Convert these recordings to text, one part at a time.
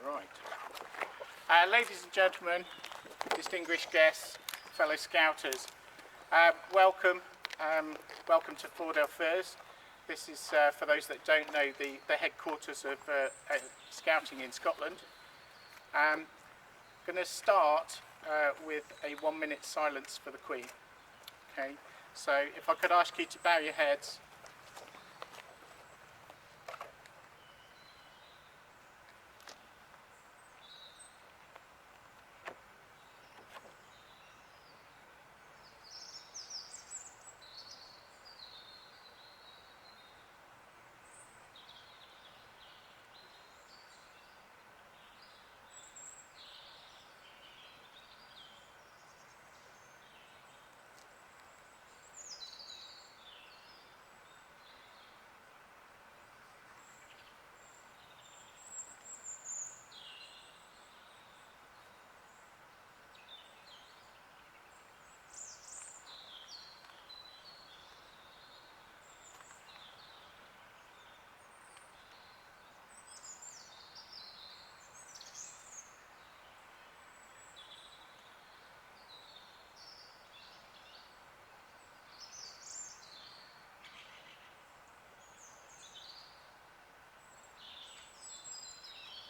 Right. Ladies and gentlemen, distinguished guests, fellow Scouters, welcome. Welcome to Fordell Furs. This is, for those that don't know, the headquarters of Scouting in Scotland. I'm going to start with a 1 minute silence for the Queen. Okay, so if I could ask you to bow your heads.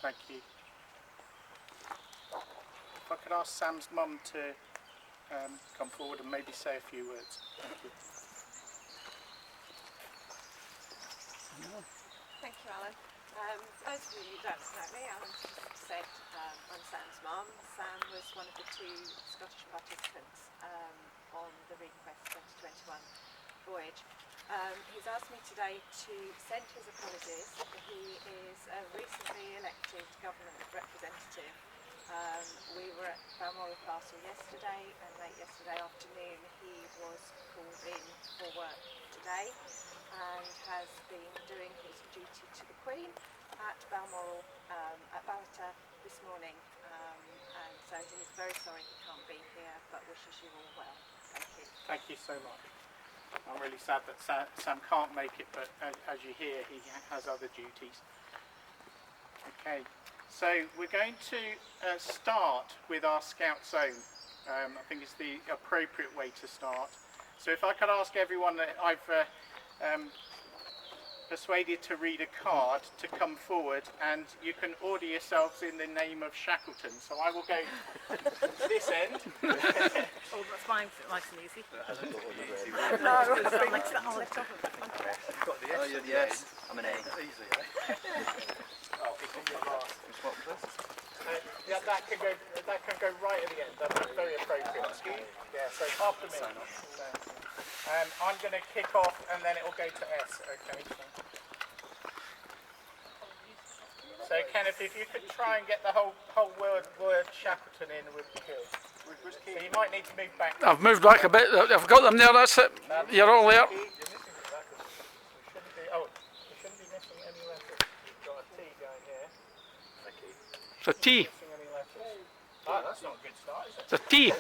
Thank you. If I could ask Sam's mum to come forward and maybe say a few words. Thank you. Thank you, Alan. For those of you who don't know me, Alan just said I'm Sam's mum. Sam was one of the two Scottish participants on the ReQuest 2021 voyage. He's asked me today to send his apologies. He is a recently elected government representative. We were at Balmoral Castle yesterday, and late yesterday afternoon he was called in for work today and has been doing his duty to the Queen at Balmoral, at Ballata this morning, and so he's very sorry he can't be here, but wishes you all well. Thank you. Thank you so much. I'm really sad that Sam can't make it, but as you hear, he has other duties. Okay, so we're going to start with our Scout Zone. I think it's the appropriate way to start. So if I could ask everyone that I've persuaded to read a card to come forward, and you can order yourselves in the name of Shackleton. So I will go this end. Oh, that's fine, nice and easy. No, Next on the top of it. Oh, you're the S. I'm an A. Easy, eh? Oh, it's on the last. Yeah, that can go right at the end. That's very appropriate. Yeah, so after me. I'm going to kick off, and then it will go to S. Okay. So Kenneth, if you could try and get the whole word Shackleton in, would be good. So you might need to move back. I've moved back a bit. I've got them there. That's it. You're all there. Oh, we shouldn't be missing any letters. We've got a T going here. Thank you. It's a T. Missing any letters. Oh, that's not a good start, is it? It's a T.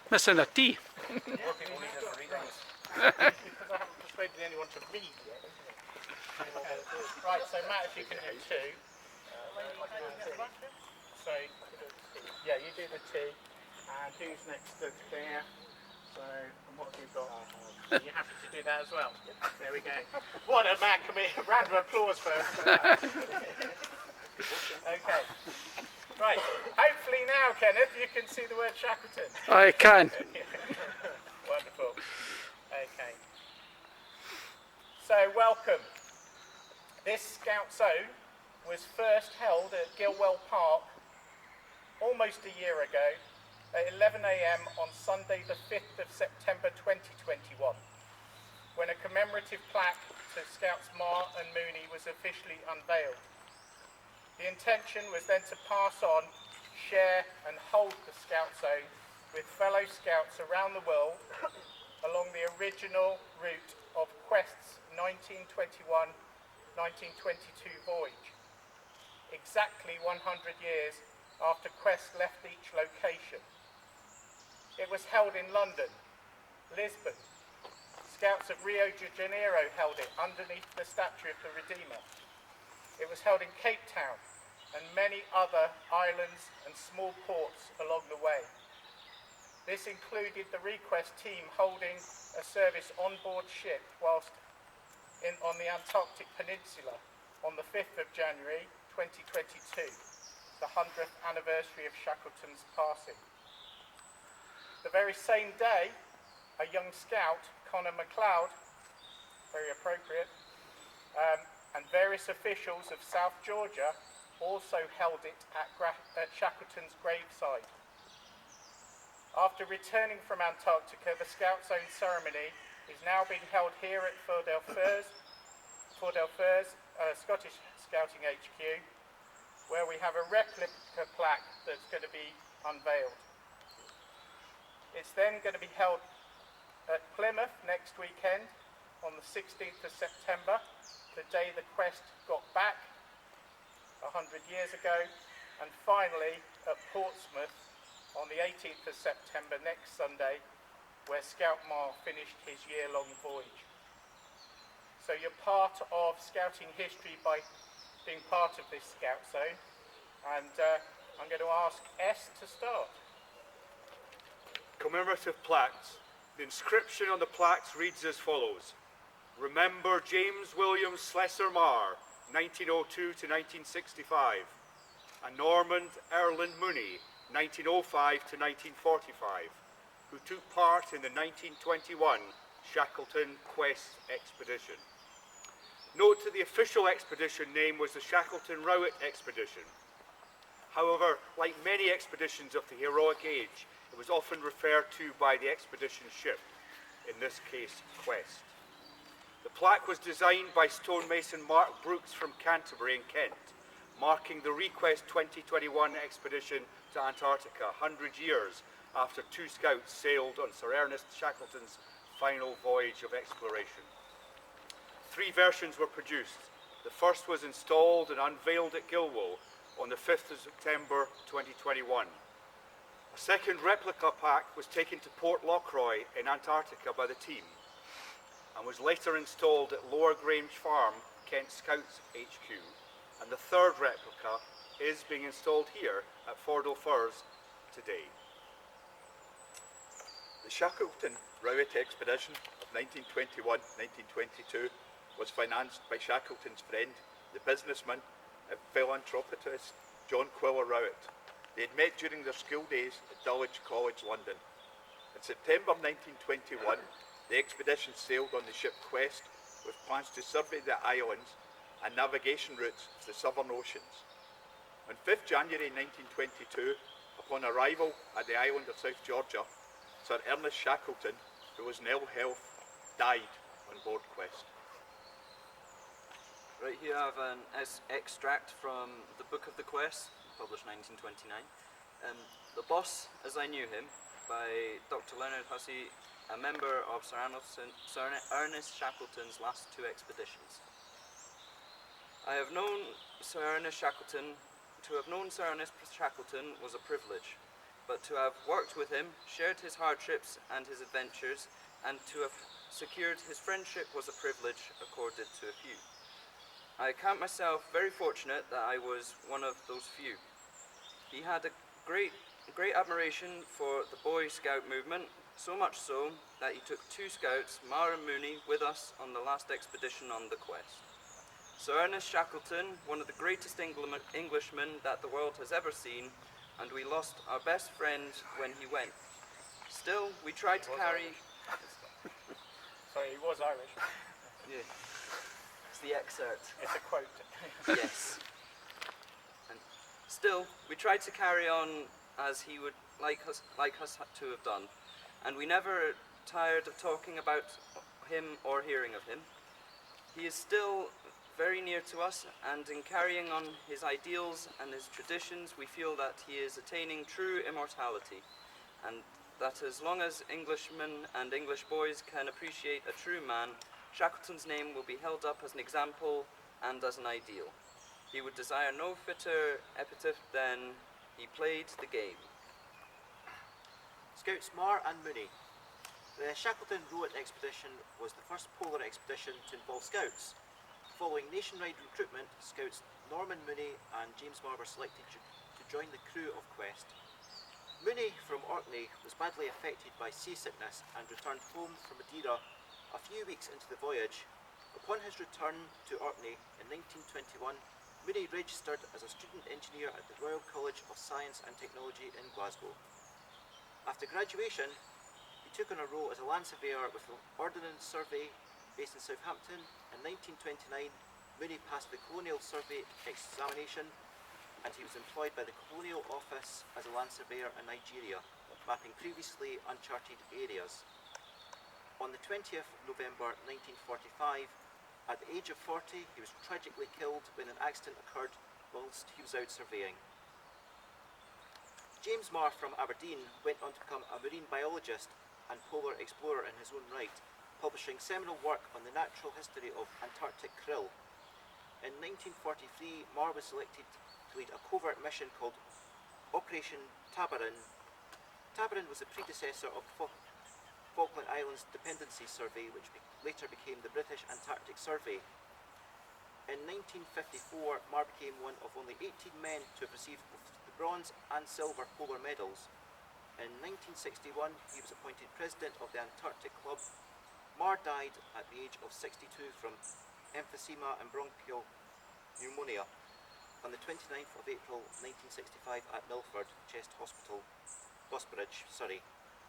Missing a T. More people need to read this. Because I haven't persuaded anyone to read yet, isn't it? Right, so Matt, if you can do two. So, yeah, you do the T. And who's next to there? So, and what have you got? Are you happy to do that as well? There we go. What a man, come here. Round of applause first. Okay. Right, hopefully now, Kenneth, you can see the word Shackleton. I can. Wonderful. Okay. So, welcome. This Scout Zone was first held at Gilwell Park almost a year ago at 11 AM on Sunday the 5th of September 2021, when a commemorative plaque to Scouts Marr and Mooney was officially unveiled. The intention was then to pass on, share and hold the Scout Zone with fellow Scouts around the world along the original route of Quest's 1921-1922 voyage, exactly 100 years after Quest left each location. It was held in London, Lisbon. Scouts at Rio de Janeiro held it underneath the statue of the Redeemer. It was held in Cape Town, and many other islands and small ports along the way. This included the request team holding a service on board ship whilst on the Antarctic Peninsula on the 5th of January 2022, the 100th anniversary of Shackleton's passing. The very same day, a young scout, Connor MacLeod, very appropriate, and various officials of South Georgia also held it at Shackleton's graveside. After returning from Antarctica, the Scout Zone ceremony is now being held here at Fordell Firs, Scottish Scouting HQ, where we have a replica plaque that's going to be unveiled. It's then going to be held at Plymouth next weekend on the 16th of September, the day the quest got back 100 years ago, and finally at Portsmouth on the 18th of September next Sunday, where Scout Mar finished his year-long voyage. So you're part of Scouting history by being part of this Scout Zone, and I'm going to ask S to start. Commemorative plaques. The inscription on the plaques reads as follows: Remember James William Slessor Marr, 1902 to 1965, and Normand Erland Mooney, 1905 to 1945, who took part in the 1921 Shackleton Quest expedition. Note that the official expedition name was the Shackleton Rowett Expedition. However, like many expeditions of the heroic age, it was often referred to by the expedition ship, in this case, Quest. The plaque was designed by stonemason Mark Brooks from Canterbury in Kent, marking the Request 2021 expedition to Antarctica 100 years after two scouts sailed on Sir Ernest Shackleton's final voyage of exploration. 3 versions were produced. The first was installed and unveiled at Gilwell on the 5th of September 2021. A second replica plaque was taken to Port Lockroy in Antarctica by the team and was later installed at Lower Grange Farm, Kent Scouts HQ, and the third replica is being installed here at Fordell Firs today. The Shackleton Rowett expedition of 1921-1922 was financed by Shackleton's friend, the businessman and philanthropist John Quiller Rowett. They had met during their school days at Dulwich College, London. In September 1921, the expedition sailed on the ship Quest with plans to survey the islands and navigation routes of the Southern Oceans. On 5th January 1922, upon arrival at the island of South Georgia, Sir Ernest Shackleton, who was in ill health, died on board Quest. Right here I have an extract from the Book of the Quest, published 1929. The Boss, as I Knew Him, by Dr. Leonard Hussey, a member of Sir Ernest Shackleton's last 2 expeditions. I have known Sir Ernest Shackleton. To have known Sir Ernest Shackleton was a privilege, but to have worked with him, shared his hardships and his adventures, and to have secured his friendship was a privilege accorded to a few. I count myself very fortunate that I was one of those few. He had a great admiration for the Boy Scout movement, so much so that he took 2 scouts, Marr and Mooney, with us on the last expedition on the Quest. Sir Ernest Shackleton, one of the greatest Englishmen that the world has ever seen, and we lost our best friend when he went. Still, we tried to carry... Sorry, he was Irish. Yeah. It's the excerpt. It's a quote. Yes. And still, we tried to carry on as he would like us to have done, and we never tired of talking about him or hearing of him. He is still very near to us, and in carrying on his ideals and his traditions, we feel that he is attaining true immortality, and that as long as Englishmen and English boys can appreciate a true man, Shackleton's name will be held up as an example and as an ideal. He would desire no fitter epitaph than he played the game. Scouts Marr and Mooney. The Shackleton Rowett expedition was the first polar expedition to involve scouts. Following nationwide recruitment, scouts Norman Mooney and James Marr were selected to join the crew of Quest. Mooney from Orkney was badly affected by seasickness and returned home from Madeira a few weeks into the voyage. Upon his return to Orkney in 1921, Mooney registered as a student engineer at the Royal College of Science and Technology in Glasgow. After graduation, he took on a role as a land surveyor with the Ordnance Survey based in Southampton. In 1929, Mooney passed the Colonial Survey examination and he was employed by the Colonial Office as a land surveyor in Nigeria, mapping previously uncharted areas. On the 20th November 1945, at the age of 40, he was tragically killed when an accident occurred whilst he was out surveying. James Marr from Aberdeen went on to become a marine biologist and polar explorer in his own right, publishing seminal work on the natural history of Antarctic krill. In 1943, Marr was selected to lead a covert mission called Operation Tabarin. Tabarin was the predecessor of the Falkland Islands Dependency Survey, which later became the British Antarctic Survey. In 1954, Marr became one of only 18 men to have received both the bronze and silver polar medals. In 1961, he was appointed president of the Antarctic Club. Marr died at the age of 62 from emphysema and bronchial pneumonia on the 29th of April 1965 at Milford Chest Hospital, Bosbridge, Surrey,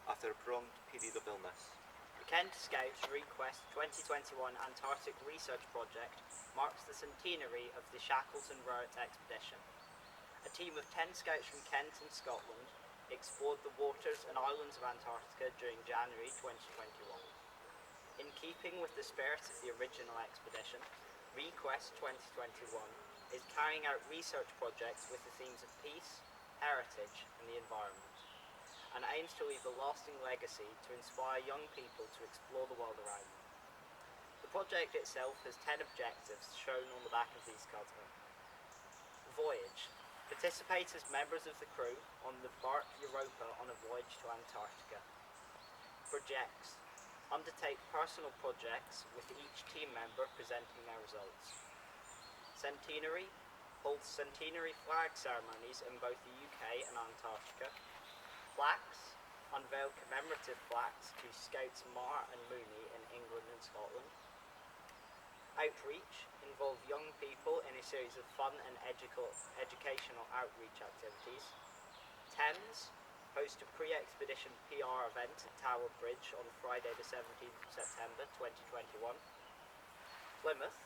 after a prolonged period of illness. The Kent Scouts ReQuest 2021 Antarctic Research Project marks the centenary of the Shackleton Route expedition. A team of 10 scouts from Kent and Scotland explored the waters and islands of Antarctica during January 2021. In keeping with the spirit of the original expedition, ReQuest 2021 is carrying out research projects with the themes of peace, heritage and the environment, and aims to leave a lasting legacy to inspire young people to explore the world around them. The project itself has 10 objectives shown on the back of these cards. Voyage. Participate as members of the crew on the bark Europa on a voyage to Antarctica. Projects. Undertake personal projects with each team member presenting their results. Centenary. Holds centenary flag ceremonies in both the UK and Antarctica. Plaques. Unveil commemorative plaques to Scouts Marr and Mooney in England and Scotland. Outreach. Involve young people in a series of fun and educational outreach activities. Thames. Host a pre-expedition PR event at Tower Bridge on Friday the 17th of September 2021. Plymouth.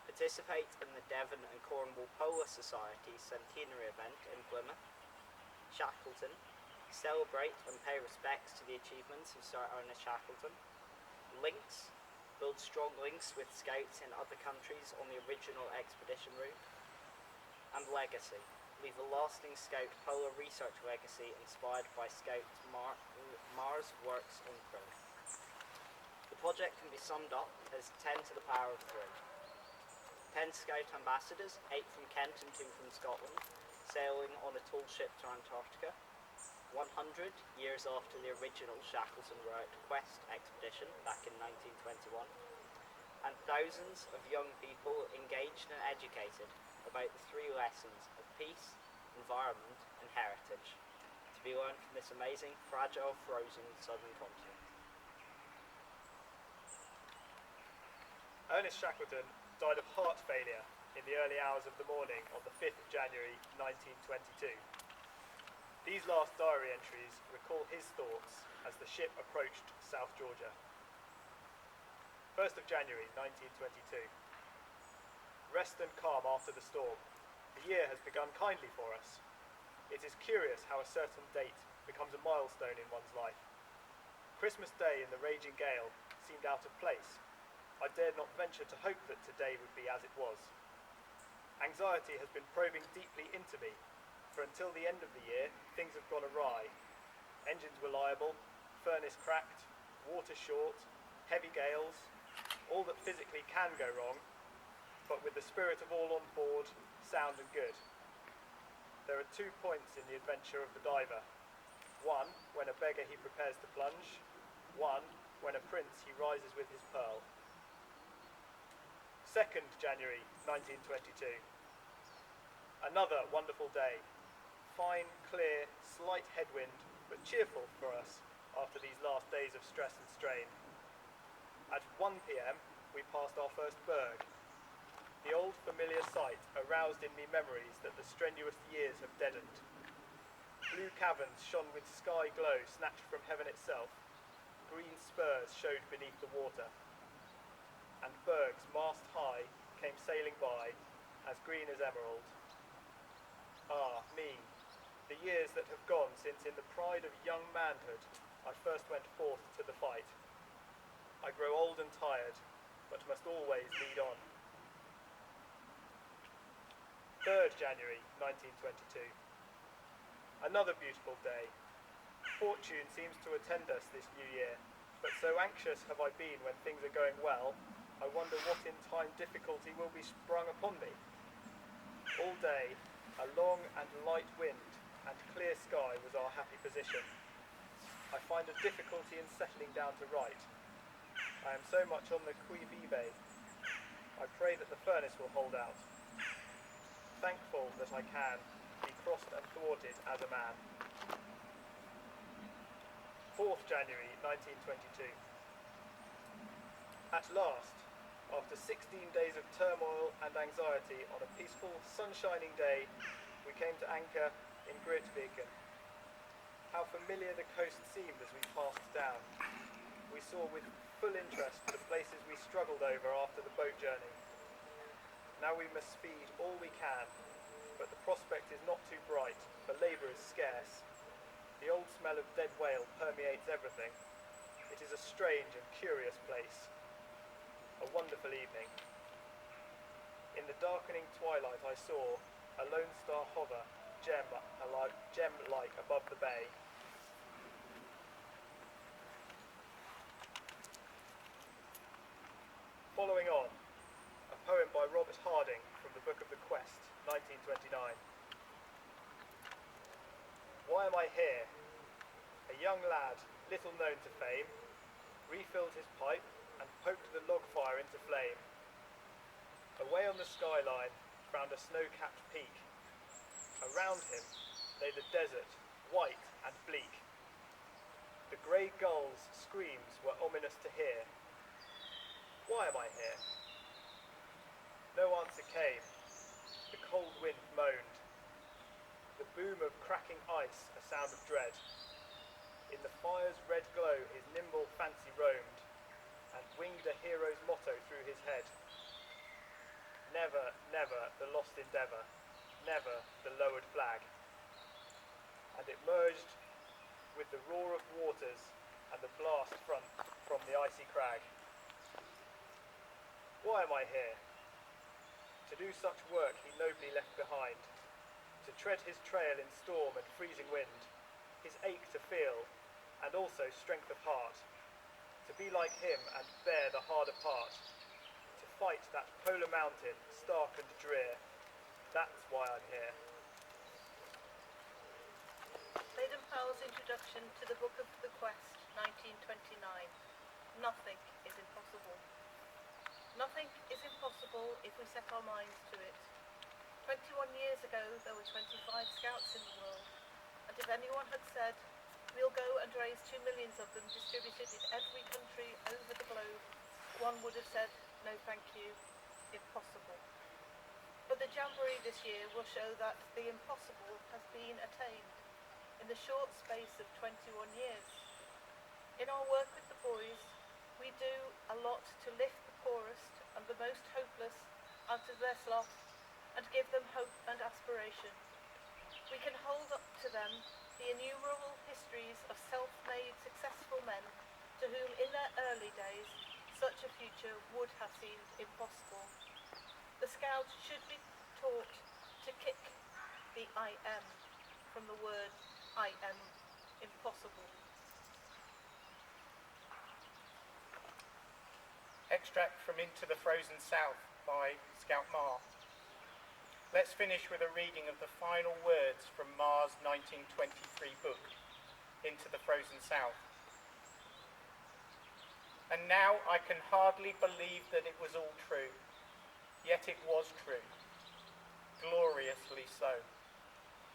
Participate in the Devon and Cornwall Polar Society centenary event in Plymouth. Shackleton. Celebrate and pay respects to the achievements of Sir Ernest Shackleton. Links. Build strong links with scouts in other countries on the original expedition route. And legacy. Leave a lasting Scout polar research legacy inspired by Scout Marr's works on krill. The project can be summed up as 10 to the power of 3. 10 Scout ambassadors, 8 from Kent and 2 from Scotland, sailing on a tall ship to Antarctica. 100 years after the original Shackleton Route Quest expedition back in 1921. And thousands of young people engaged and educated about the 3 lessons of peace, environment and heritage to be learned from this amazing, fragile, frozen southern continent. Ernest Shackleton died of heart failure in the early hours of the morning on the 5th of January 1922. These last diary entries recall his thoughts as the ship approached South Georgia. 1st of January 1922. Rest and calm after the storm. The year has begun kindly for us. It is curious how a certain date becomes a milestone in one's life. Christmas Day in the raging gale seemed out of place. I dared not venture to hope that today would be as it was. Anxiety has been probing deeply into me, for until the end of the year, things have gone awry. Engines were liable, furnace cracked, water short, heavy gales, all that physically can go wrong, but with the spirit of all on board, sound and good. There are 2 points in the adventure of the diver. 1, when a beggar he prepares to plunge. 1, when a prince he rises with his pearl. 2nd January 1922. Another wonderful day. Fine, clear, slight headwind, but cheerful for us after these last days of stress and strain. At 1 p.m, we passed our first berg. The old familiar sight aroused in me memories that the strenuous years have deadened. Blue caverns shone with sky glow snatched from heaven itself. Green spurs showed beneath the water. And bergs mast high came sailing by, as green as emerald. Ah, me, the years that have gone since in the pride of young manhood I first went forth to the fight. I grow old and tired, but must always lead on. 3rd January 1922. Another beautiful day. Fortune seems to attend us this new year, but so anxious have I been when things are going well, I wonder what in time difficulty will be sprung upon me. All day, a long and light wind and clear sky was our happy position. I find a difficulty in settling down to write. I am so much on the qui vive. I pray that the furnace will hold out. Thankful that I can be crossed and thwarted as a man. 4th January 1922. At last, after 16 days of turmoil and anxiety, on a peaceful, sun-shining day, we came to anchor in Grytviken. How familiar the coast seemed as we passed down. We saw with full interest the places we struggled over after the boat journey. Now we must speed all we can, but the prospect is not too bright, for labour is scarce. The old smell of dead whale permeates everything. It is a strange and curious place. A wonderful evening. In the darkening twilight I saw a lone star hover, gem-like above the bay. Following on, a poem by Robert Harding from the Book of the Quest, 1929. Why am I here? A young lad, little known to fame, refilled his pipe and poked the log fire into flame. Away on the skyline frowned a snow-capped peak. Around him lay the desert, white and bleak. The grey gull's screams were ominous to hear. Why am I here? No answer came. The cold wind moaned. The boom of cracking ice, a sound of dread. In the fire's red glow his nimble fancy roamed, and winged a hero's motto through his head. Never, never the lost endeavour, never the lowered flag. And it merged with the roar of waters and the blast from the icy crag. Why am I here? To do such work he nobly left behind, to tread his trail in storm and freezing wind, his ache to feel, and also strength of heart, to be like him and bear the harder part, to fight that polar mountain, stark and drear. That's why I'm here. Baden-Powell's introduction to the Book of the Quest, 1929. Nothing is impossible. Nothing is impossible if we set our minds to it. 21 years ago there were 25 scouts in the world, and if anyone had said, we'll go and raise 2 million of them distributed in every country over the globe, one would have said, no thank you, impossible. But the Jamboree this year will show that the impossible has been attained in the short space of 21 years. In our work with the boys, we do a lot to lift the poorest and the most hopeless out of their sloth and give them hope and aspiration. We can hold up to them the innumerable histories of self-made successful men to whom in their early days such a future would have seemed impossible. The Scouts should be taught to kick the I am from the word I am impossible. Extract from Into the Frozen South by Scout Marr. Let's finish with a reading of the final words from Marr's 1923 book, Into the Frozen South. And now I can hardly believe that it was all true, yet it was true. gloriously so.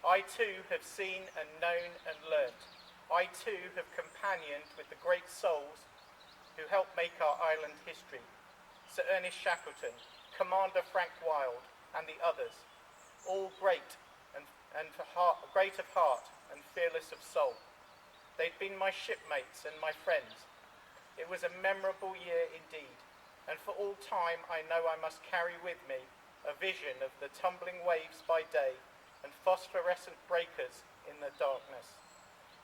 I too have seen and known and learnt. I too have companioned with the great souls who helped make our island history. Sir Ernest Shackleton, Commander Frank Wild, and the others, all great great of heart and fearless of soul. They'd been my shipmates and my friends. It was a memorable year indeed, and for all time I know I must carry with me a vision of the tumbling waves by day and phosphorescent breakers in the darkness,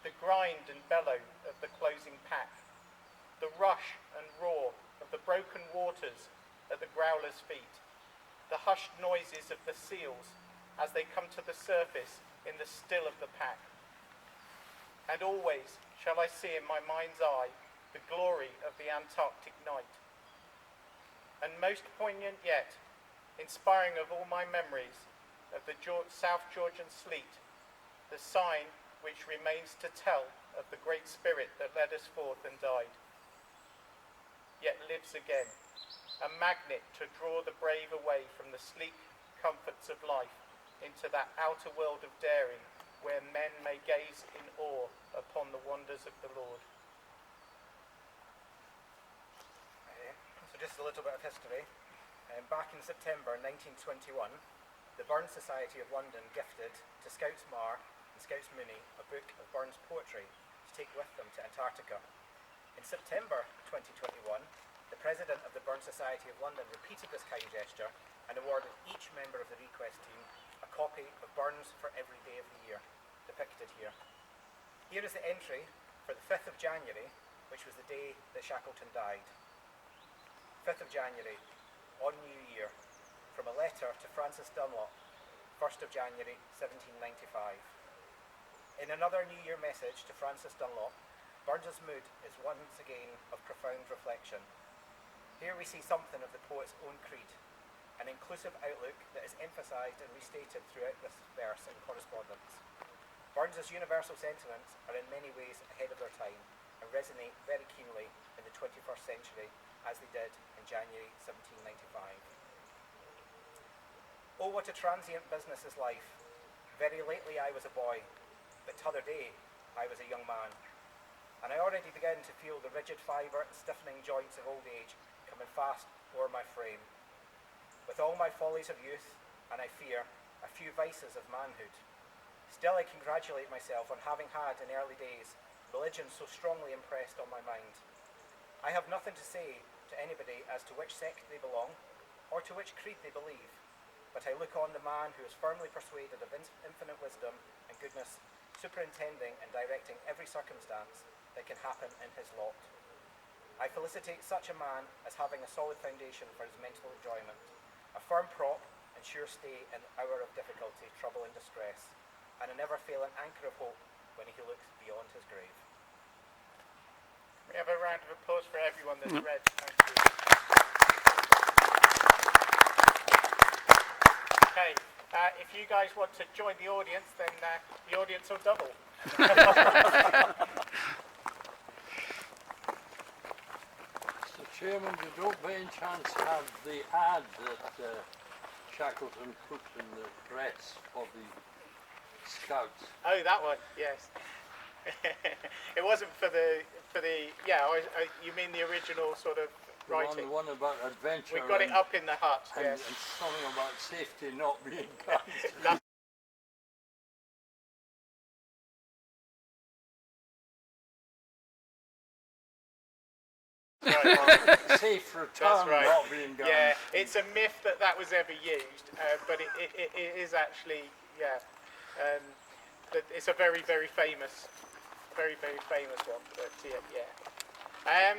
the grind and bellow of the closing pack, the rush and roar of the broken waters at the growler's feet, the hushed noises of the seals as they come to the surface in the still of the pack. And always shall I see in my mind's eye the glory of the Antarctic night. And most poignant yet, inspiring of all my memories of the South Georgian sleet, the sign which remains to tell of the great spirit that led us forth and died, yet lives again, a magnet to draw the brave away from the sleek comforts of life into that outer world of daring where men may gaze in awe upon the wonders of the Lord. So just a little bit of history. Back in September 1921, the Burns Society of London gifted to Scouts Mar and Scouts Mooney a book of Burns poetry to take with them to Antarctica. In September 2021, the president of the Burns Society of London repeated this kind gesture and awarded each member of the request team a copy of Burns for every day of the year, depicted here. Here is the entry for the 5th of January, which was the day that Shackleton died. 5th of January, on New Year, from a letter to Francis Dunlop, 1st of January 1795. In another New Year message to Francis Dunlop, Burns's mood is once again of profound reflection. Here we see something of the poet's own creed, an inclusive outlook that is emphasised and restated throughout this verse and correspondence. Burns's universal sentiments are in many ways ahead of their time and resonate very keenly in the 21st century as they did in January 1795. Oh, what a transient business is life. Very lately I was a boy, but t'other day I was a young man. And I already began to feel the rigid fibre and stiffening joints of old age coming fast o'er my frame. With all my follies of youth, and I fear, a few vices of manhood, still I congratulate myself on having had in early days religion so strongly impressed on my mind. I have nothing to say to anybody as to which sect they belong, or to which creed they believe, but I look on the man who is firmly persuaded of infinite wisdom and goodness, superintending and directing every circumstance that can happen in his lot. I felicitate such a man as having a solid foundation for his mental enjoyment, a firm prop and sure stay in the hour of difficulty, trouble and distress, and a never-failing anchor of hope when he looks beyond his grave. We have a round of applause for everyone that's read. Thank you. Okay, if you guys want to join the audience, then the audience will double. Mr. Chairman, you don't by any chance have the ad that Shackleton put in the press for the Scouts? Oh, that one, yes. It wasn't for the you mean the original sort of writing? The one about adventure. We got it up in the hut, yes. And something about safety not being done. Safe return not being done. Yeah, it's a myth that was ever used, but it is actually, it's a very, very famous one. But yeah.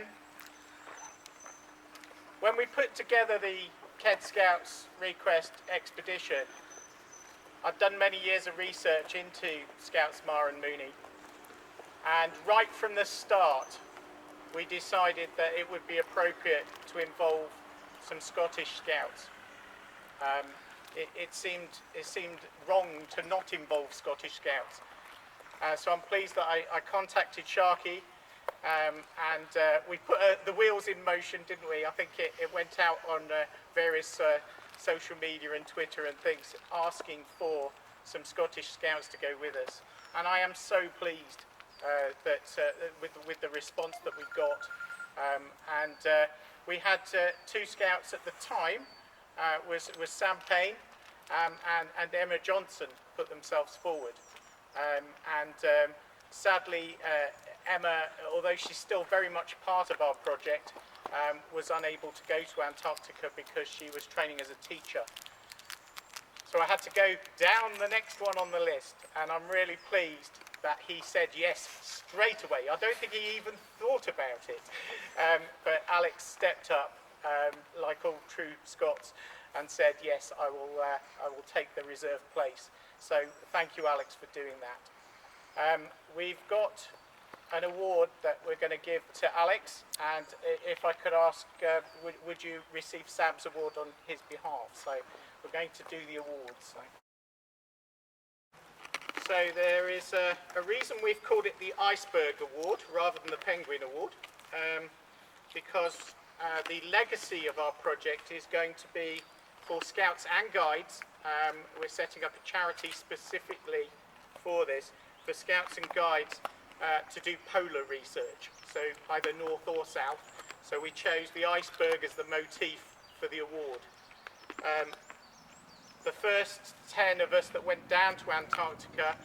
When we put together the Ked Scouts Request expedition, I've done many years of research into Scouts Mar and Mooney, and right from the start, we decided that it would be appropriate to involve some Scottish Scouts. It seemed wrong to not involve Scottish Scouts. So I'm pleased that I contacted Sharky, and we put the wheels in motion, didn't we? I think it went out on various social media and Twitter and things asking for some Scottish Scouts to go with us. And I am so pleased that with the response that we've got. We had 2 Scouts at the time, was Sam Payne and Emma Johnson put themselves forward. Sadly, Emma, although she's still very much part of our project, was unable to go to Antarctica because she was training as a teacher. So I had to go down the next one on the list, and I'm really pleased that he said yes straight away. I don't think he even thought about it. But Alex stepped up, like all true Scots, and said, yes, I will take the reserve place. So thank you, Alex, for doing that. We've got an award that we're going to give to Alex, and if I could ask, would you receive Sam's award on his behalf? So we're going to do the awards. So there is a reason we've called it the Iceberg Award rather than the Penguin Award, because the legacy of our project is going to be for Scouts and Guides. We're setting up a charity specifically for this, for Scouts and Guides to do polar research, so either north or south. So we chose the iceberg as the motif for the award. The first 10 of us that went down to Antarctica,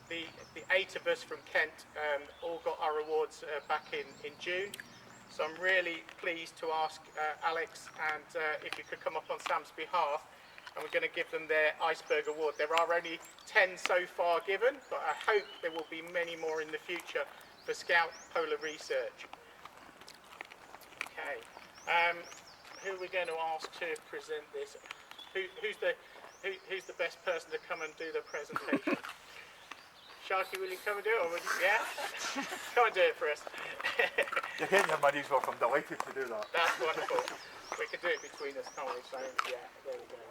the 8 of us from Kent all got our awards back in June. So I'm really pleased to ask Alex and if you could come up on Sam's behalf, and we're going to give them their Iceberg Award. There are only 10 so far given, but I hope there will be many more in the future for Scout Polar Research. Okay, who are we going to ask to present this? Who's the best person to come and do the presentation? Sharky, will you come and do it? Or yeah? Come and do it for us. You're getting your money's worth. I'm delighted to do that. That's wonderful. We can do it between us, can't we? So, yeah, there we go.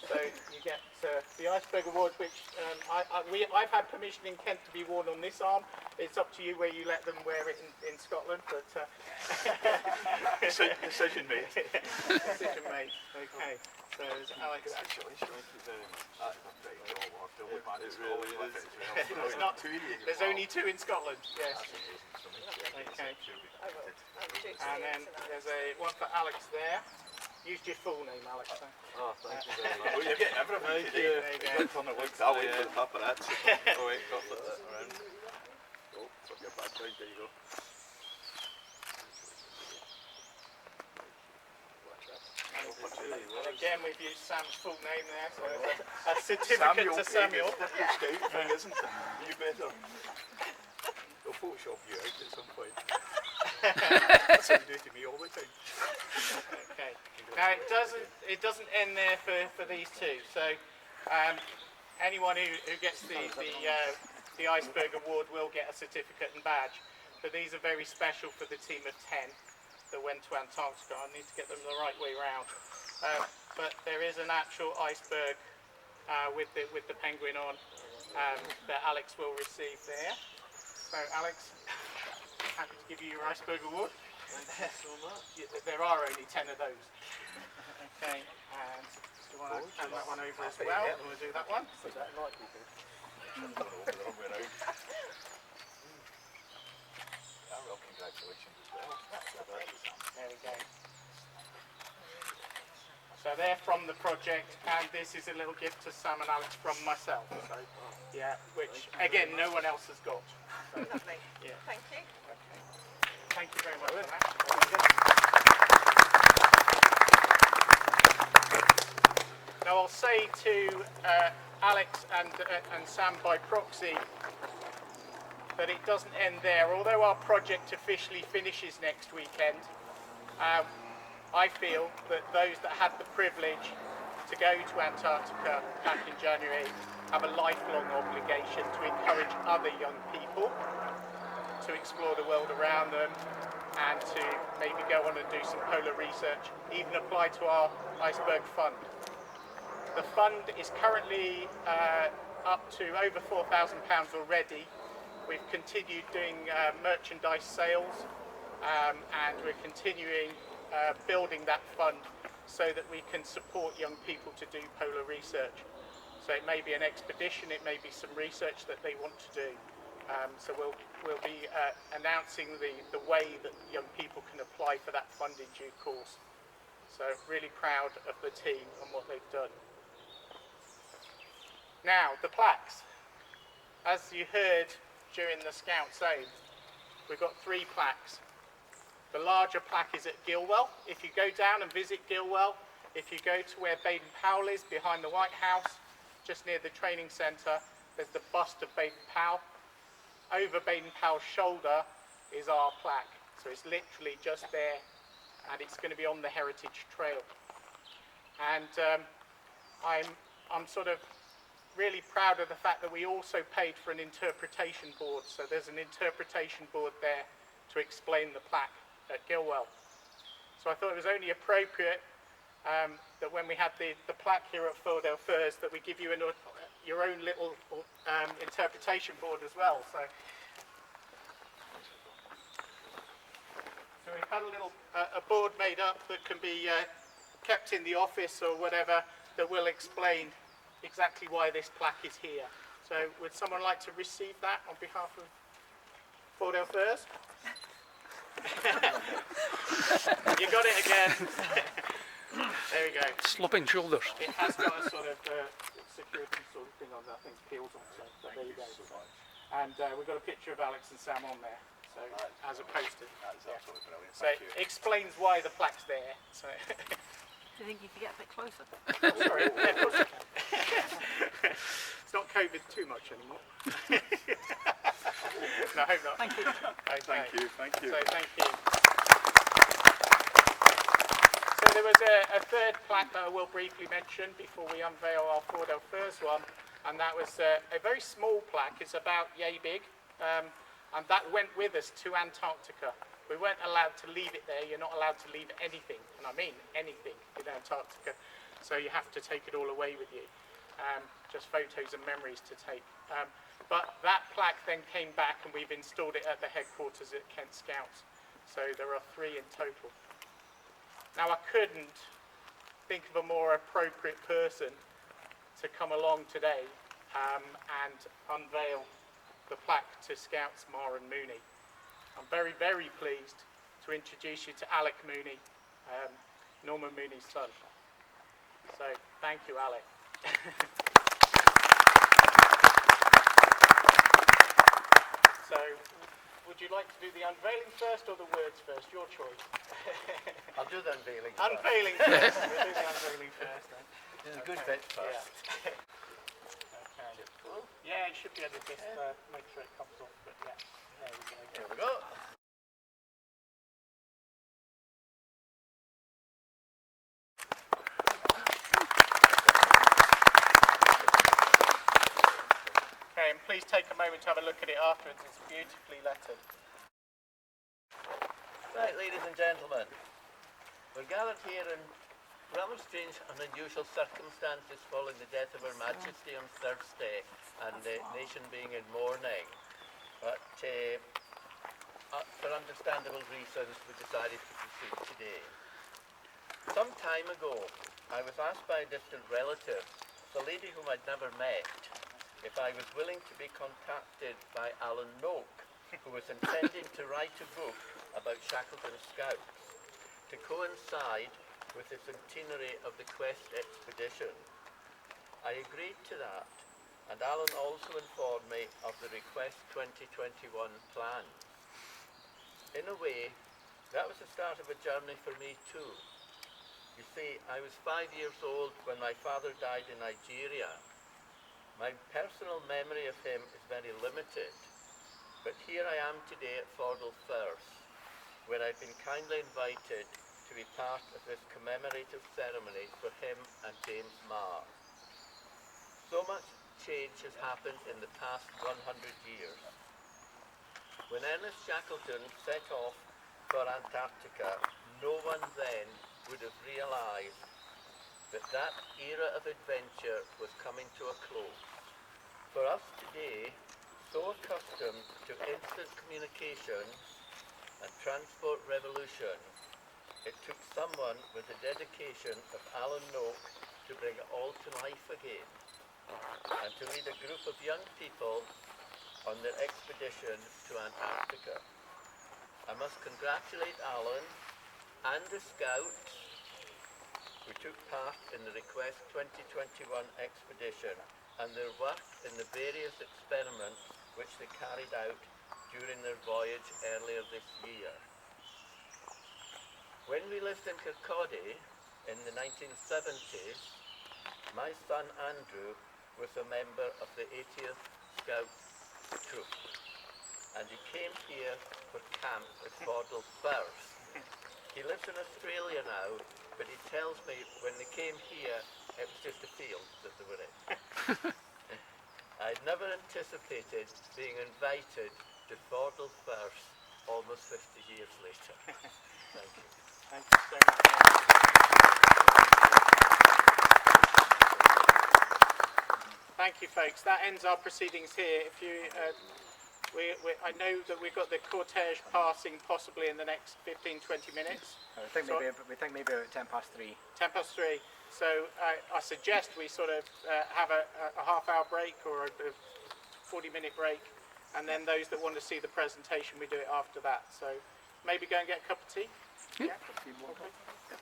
So you get the Iceberg Award, which I've had permission in Kent to be worn on this arm. It's up to you where you let them wear it in Scotland, but Decision made. Decision made. Okay. So Alex. Congratulations. Thank you very much. That's a great job. We'll have to look back at There's not. There's only 2 in Scotland. Yes. Okay. And then there's one for Alex there. Use your full name, Alex. So. Oh, thank you very much. Well, you're getting everything today. There you go. I'll wait for the paparazzi. Oh wait, got flip that around. Oh, put your back down, there you go. And again, we've used Sam's full name there, so a certificate to Samuel. Scout thing, isn't it? You better. They'll Photoshop you out at some point. That's what you do to me all the time. Okay. Now it doesn't end there for these 2. So anyone who gets the Iceberg Award will get a certificate and badge. But these are very special for the team of 10 that went to Antarctica. I need to get them the right way round. But there is an actual iceberg with the penguin on that Alex will receive there. So Alex, happy to give you your Iceberg Award. Thank you so much. There are only 10 of those. Okay, and do you want to hand that one over as well? And we'll do that one. Well, congratulations as well. There we go. So they're from the project, and this is a little gift to Sam and Alex from myself. So, yeah, which again no one else has got. So, Lovely. yeah. Thank you. Okay. Thank you very much for that. Now I'll say to Alex and Sam by proxy that it doesn't end there. Although our project officially finishes next weekend, I feel that those that had the privilege to go to Antarctica back in January have a lifelong obligation to encourage other young people to explore the world around them and to maybe go on and do some polar research, even apply to our Iceberg Fund. The fund is currently up to over £4,000 already. We've continued doing merchandise sales and we're continuing building that fund so that we can support young people to do polar research. So it may be an expedition, it may be some research that they want to do. So we'll be announcing the way that young people can apply for that fund in due course. So really proud of the team and what they've done. Now, the plaques. As you heard during the Scout Zone, we've got 3 plaques. The larger plaque is at Gilwell. If you go down and visit Gilwell, if you go to where Baden-Powell is, behind the White House, just near the training centre, there's the bust of Baden-Powell. Over Baden-Powell's shoulder is our plaque. So it's literally just there, and it's going to be on the Heritage Trail. And I'm sort of really proud of the fact that we also paid for an interpretation board. So there's an interpretation board there to explain the plaque at Gilwell. So I thought it was only appropriate that when we had the plaque here at Fordell Firs, that we give you your own little interpretation board as well. So we've had a board made up that can be kept in the office or whatever, that will explain exactly why this plaque is here. So would someone like to receive that on behalf of Fordell Firs? You got it again. There we go. Slumping shoulders. It has got a sort of security sort of thing on there, I think peels on, so there you go. And we've got a picture of Alex and Sam on there, so as a poster. That's absolutely brilliant. So it explains why the plaque's there. So Do you think you could get a bit closer? oh, sorry, yeah, of course you can. It's not COVID too much anymore. No, I hope not. Thank you. Okay. Thank you, thank you. So thank you. So there was a third plaque that I will briefly mention before we unveil our Fordell Firs one, and that was a very small plaque. It's about yay big, and that went with us to Antarctica. We weren't allowed to leave it there. You're not allowed to leave anything, and I mean anything, in Antarctica. So you have to take it all away with you. Just photos and memories to take. But that plaque then came back, and we've installed it at the headquarters at Kent Scouts. So there are 3 in total. Now I couldn't think of a more appropriate person to come along today and unveil the plaque to Scouts Mar and Mooney. I'm very, very pleased to introduce you to Alec Mooney, Norman Mooney's son. So thank you, Alec. So, would you like to do the unveiling first or the words first? Your choice. I'll do the unveiling. Unveiling first. We'll do the unveiling first then. Do the good bit first. Yeah. Okay. Yeah, it should be able to just make sure it comes off, but yeah. There we go. Here we go. Okay, and please take a moment to have a look at it afterwards. It's beautifully lettered. Right, ladies and gentlemen, we're gathered here in rather strange and unusual circumstances following the death of Her Majesty on Thursday and the nation being in mourning. But for understandable reasons, we decided to proceed today. Some time ago, I was asked by a distant relative, a lady whom I'd never met, if I was willing to be contacted by Alan Noak, who was intending to write a book about Shackleton Scouts to coincide with the centenary of the Quest expedition. I agreed to that, and Alan also informed me of the Request 2021 plan. In a way, that was the start of a journey for me too. You see, I was 5 years old when my father died in Nigeria. My personal memory of him is very limited, but here I am today at Fordell Firs, where I've been kindly invited to be part of this commemorative ceremony for him and James Marr. So much change has happened in the past 100 years. When Ernest Shackleton set off for Antarctica, no one then would have realised that that era of adventure was coming to a close. For us today, so accustomed to instant communication and transport revolution, it took someone with the dedication of Alan Noak to bring it all to life again, and to lead a group of young people on their expedition to Antarctica. I must congratulate Alan and the Scouts who took part in the Request 2021 expedition and their work in the various experiments which they carried out during their voyage earlier this year. When we lived in Kirkcaldy in the 1970s, my son Andrew was a member of the 80th Scout Troop, and he came here for camp at Fordell first. He lives in Australia now, but he tells me when they came here, it was just a field that they were in. I'd never anticipated being invited to Fordell first almost 50 years later. Thank you. Thank you so much. Thank you, folks. That ends our proceedings here. If you, I know that we've got the cortege passing possibly in the next 15-20 minutes. We think maybe about 3:10. 3. So I suggest we sort of have a half-hour break or a 40-minute break, and then those that want to see the presentation, we do it after that. So maybe go and get a cup of tea. Yeah. Okay.